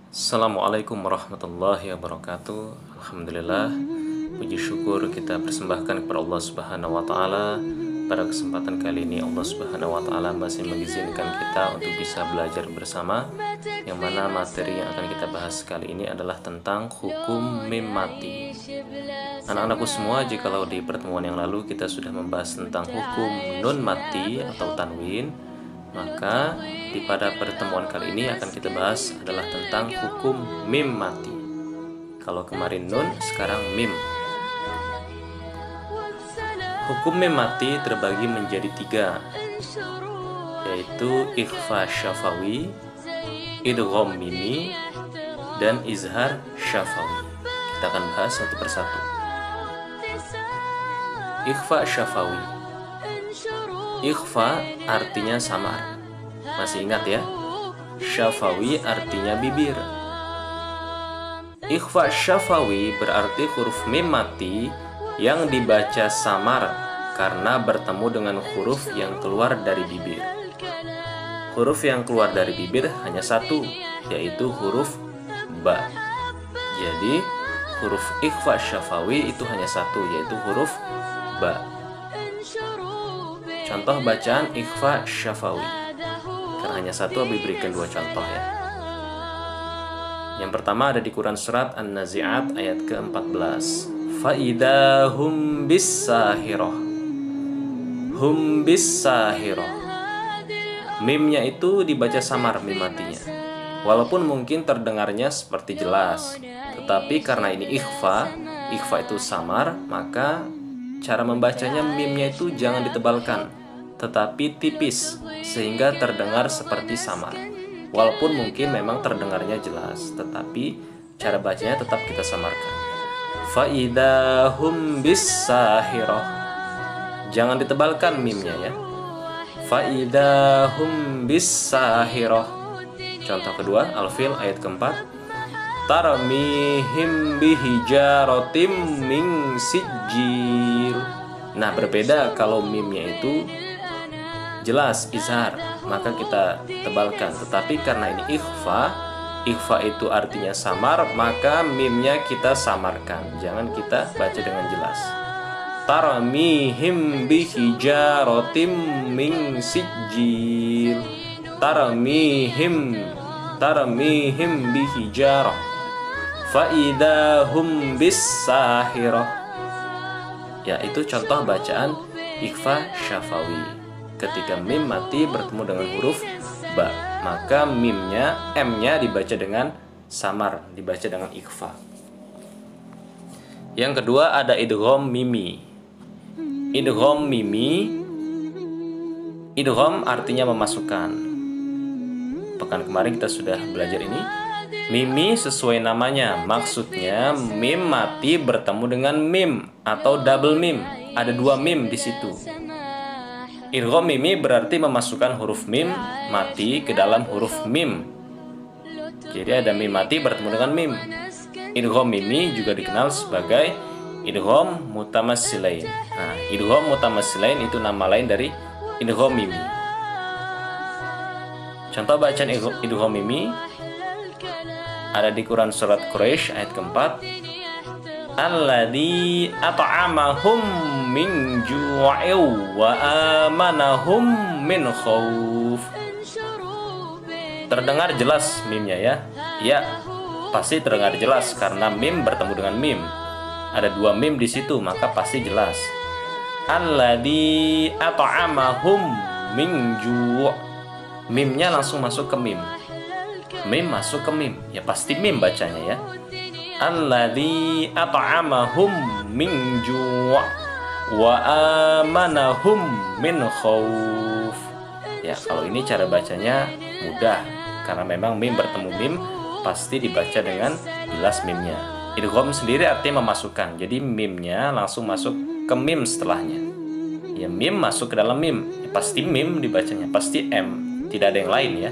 Assalamualaikum warahmatullahi wabarakatuh. Alhamdulillah, puji syukur kita persembahkan kepada Allah Subhanahu wa taala. Pada kesempatan kali ini Allah Subhanahu wa taala masih mengizinkan kita untuk bisa belajar bersama, yang mana materi yang akan kita bahas kali ini adalah tentang hukum mim mati. Anak-anakku semua, jikalau di pertemuan yang lalu kita sudah membahas tentang hukum nun mati atau tanwin, maka pada pertemuan kali ini akan kita bahas adalah tentang hukum mim mati. Kalau kemarin nun, sekarang mim. Hukum mim mati terbagi menjadi 3, yaitu ikhfa syafawi, idgham mimi, dan izhar syafawi. Kita akan bahas satu persatu. Ikhfa syafawi. Ikhfa artinya samar. Masih ingat ya? Syafawi artinya bibir. Ikhfa syafawi berarti huruf mim mati yang dibaca samar karena bertemu dengan huruf yang keluar dari bibir. Huruf yang keluar dari bibir hanya satu, yaitu huruf ba. Jadi huruf ikhfa syafawi itu hanya satu, yaitu huruf ba. Contoh bacaan ikhfa syafawi. Karena hanya satu, Abi berikan 2 contoh ya. Yang pertama ada di Quran surat An-Nazi'at ayat ke-14. Fa'idha hum bis-sahirah. Hum bis-sahirah. Mimnya itu dibaca samar, mim matinya. Walaupun mungkin terdengarnya seperti jelas, tetapi karena ini ikhfa itu samar, maka cara membacanya mimnya itu jangan ditebalkan, tetapi tipis, sehingga terdengar seperti samar. Walaupun mungkin memang terdengarnya jelas, tetapi cara bacanya tetap kita samarkan. Fa'idha hum bis-sahirah. Jangan ditebalkan mimnya ya. Fa'idha hum bis-sahirah. Contoh kedua, Al-Fil ayat keempat. Tarmihim bihijaratim min sijil. Nah, berbeda kalau mimnya itu jelas izhar, maka kita tebalkan. Tetapi karena ini ikhfa itu artinya samar, maka mimnya kita samarkan. Jangan kita baca dengan jelas. Taramihim bihijaratim min sijil. Taramihim bihijarah. Fa'idahum bis-sahirah. Ya, itu contoh bacaan ikhfa syafawi. Ketika mim mati bertemu dengan huruf ba, maka mimnya, m-nya dibaca dengan samar, dibaca dengan ikhfa. Yang kedua ada idgham mimi. Idgham mimi. Idgham artinya memasukkan. Pekan kemarin kita sudah belajar ini. Mimi sesuai namanya, maksudnya mim mati bertemu dengan mim atau double mim. Ada 2 mim di situ. Idgham mimi berarti memasukkan huruf mim mati ke dalam huruf mim. Jadi ada mim mati bertemu dengan mim. Idgham mimi juga dikenal sebagai idgham mutamassilain. Nah, idgham mutamassilain itu nama lain dari idgham mimi. Contoh bacaan idgham mimi ada di Quran surat Quraisy ayat keempat. Alladzi at'amahum min ju'in wa amanahum min khauf. Terdengar jelas mimnya ya? Ya, pasti terdengar jelas karena mim bertemu dengan mim. Ada 2 mim di situ, maka pasti jelas. Alladzi at'amahum min ju'. Mimnya langsung masuk ke mim. Mim masuk ke mim, ya pasti mim bacanya ya. Alladzi at'amahum min ju' wa amanahum min khauf. Ya, kalau ini cara bacanya mudah karena memang mim bertemu mim pasti dibaca dengan jelas mimnya. Idgham sendiri artinya memasukkan. Jadi mimnya langsung masuk ke mim setelahnya. Ya, mim masuk ke dalam mim, ya, pasti mim dibacanya, pasti m, tidak ada yang lain ya.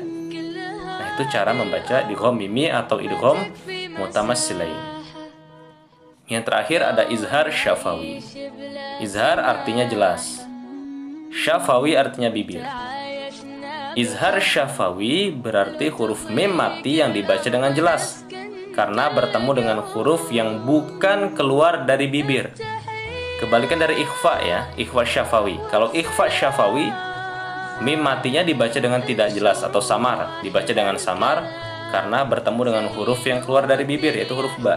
Nah, itu cara membaca idgham mimi atau idgham mutamassilain. Yang terakhir ada izhar syafawi. Izhar artinya jelas. Syafawi artinya bibir. Izhar syafawi berarti huruf mim mati yang dibaca dengan jelas, karena bertemu dengan huruf yang bukan keluar dari bibir. Kebalikan dari ikhfa ya, ikhfa syafawi. Kalau ikhfa syafawi, mim matinya dibaca dengan tidak jelas atau samar, dibaca dengan samar karena bertemu dengan huruf yang keluar dari bibir, yaitu huruf ba.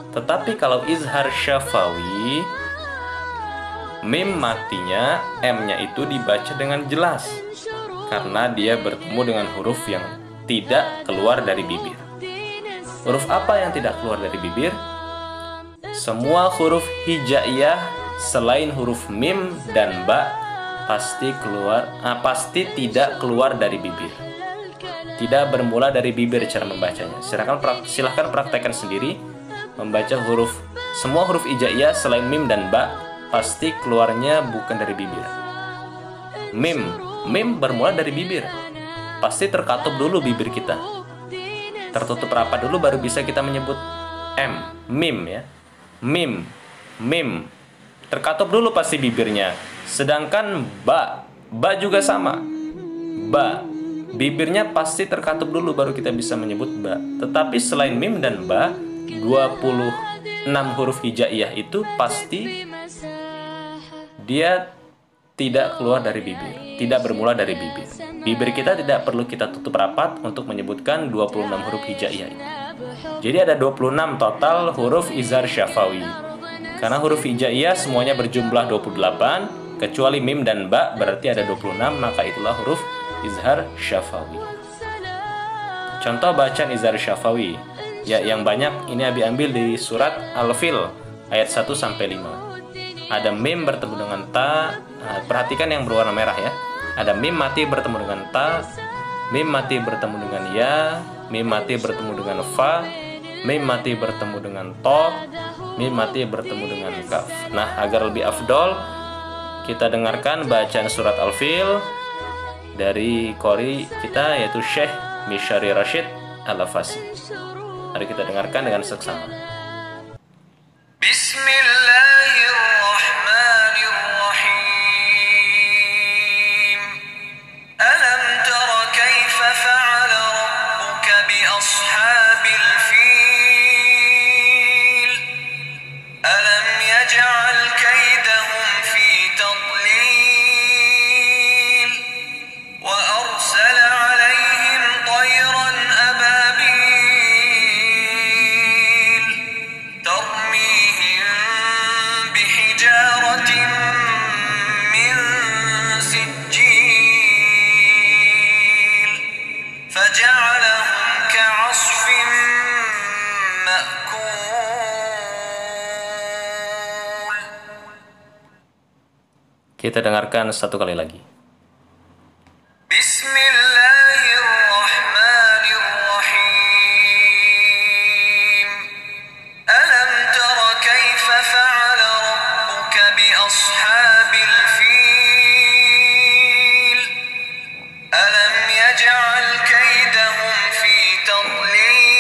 Tetapi kalau izhar syafawi, mim matinya, M-nya itu dibaca dengan jelas karena dia bertemu dengan huruf yang tidak keluar dari bibir. Huruf apa yang tidak keluar dari bibir? Semua huruf hijaiyah selain huruf mim dan ba pasti tidak keluar dari bibir. Tidak bermula dari bibir cara membacanya. Silahkan praktekkan sendiri membaca semua huruf hijaiyah selain mim dan ba pasti keluarnya bukan dari bibir. Mim bermula dari bibir. Pasti terkatup dulu bibir kita. Tertutup rapat dulu baru bisa kita menyebut mim ya. Mim. Terkatup dulu pasti bibirnya. Sedangkan ba juga sama. Ba, bibirnya pasti terkatup dulu baru kita bisa menyebut ba. Tetapi selain mim dan ba, 26 huruf hijaiyah itu pasti dia tidak keluar dari bibir, tidak bermula dari bibir. Bibir kita tidak perlu kita tutup rapat untuk menyebutkan 26 huruf hijaiyah itu. Jadi ada 26 total huruf izhar syafawi. Karena huruf hijaiyah semuanya berjumlah 28, kecuali mim dan ba berarti ada 26, maka itulah huruf izhar syafawi. Contoh bacaan izhar syafawi ya yang banyak ini Abi ambil di surat Al-Fil ayat 1 sampai 5. Ada mim bertemu dengan ta. Nah, perhatikan yang berwarna merah ya. Ada mim mati bertemu dengan ta, mim mati bertemu dengan ya, mim mati bertemu dengan fa, mim mati bertemu dengan to, mim mati bertemu dengan kaf. Nah, agar lebih afdol, kita dengarkan bacaan surat Al-Fil dari qori kita yaitu Syekh Mishari Rashid Al-Afasi. Mari kita dengarkan dengan seksama. Kita dengarkan satu kali lagi. Bismillahirrahmanirrahim. Alam tara kaifa fa'ala rabbuka bi ashabil fil. Alam yaj'al kaidahum fi tadlil.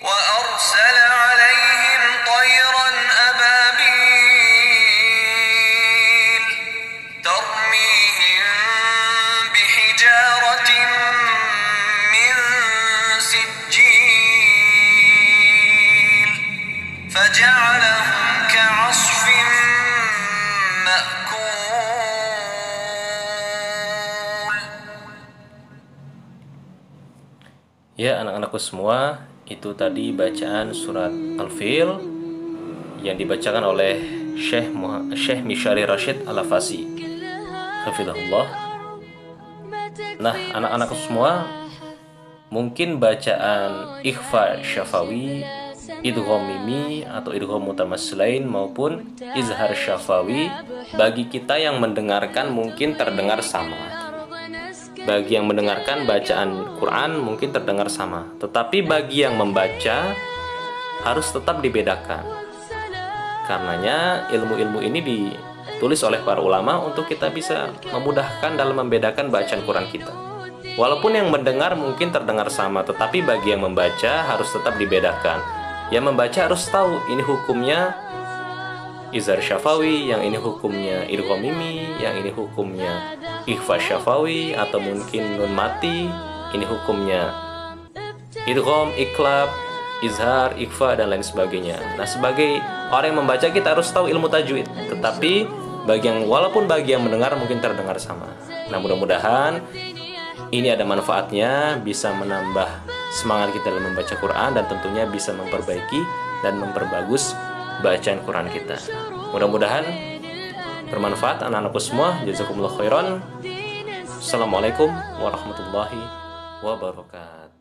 Wa arsala 'alaihim tayran ababil. Ya anak-anakku semua, itu tadi bacaan surat Al-Fil yang dibacakan oleh Syekh Mishari Rashid Al-Afasi, hafizahullah. Nah anak-anakku semua, mungkin bacaan ikhfa syafawi, idgham mimi atau idgham mutamassilain maupun izhar syafawi bagi kita yang mendengarkan mungkin terdengar sama. Bagi yang mendengarkan bacaan Quran mungkin terdengar sama, tetapi bagi yang membaca harus tetap dibedakan. Karenanya ilmu-ilmu ini ditulis oleh para ulama untuk kita bisa memudahkan dalam membedakan bacaan Quran kita. Walaupun yang mendengar mungkin terdengar sama, tetapi bagi yang membaca harus tetap dibedakan. Yang membaca harus tahu ini hukumnya izhar syafawi, yang ini hukumnya idgham mimi, yang ini hukumnya ikhfa syafawi, atau mungkin nun mati, ini hukumnya idgham, iklab, izhar, ikhfa, dan lain sebagainya. Nah, sebagai orang yang membaca kita harus tahu ilmu tajwid, tetapi walaupun bagi yang mendengar mungkin terdengar sama. Nah, mudah-mudahan ini ada manfaatnya, bisa menambah semangat kita dalam membaca Quran, dan tentunya bisa memperbaiki dan memperbagus bacaan Quran kita. Mudah-mudahan bermanfaat anak-anakku semua. Jazakumullah khairan. Assalamualaikum warahmatullahi wabarakatuh.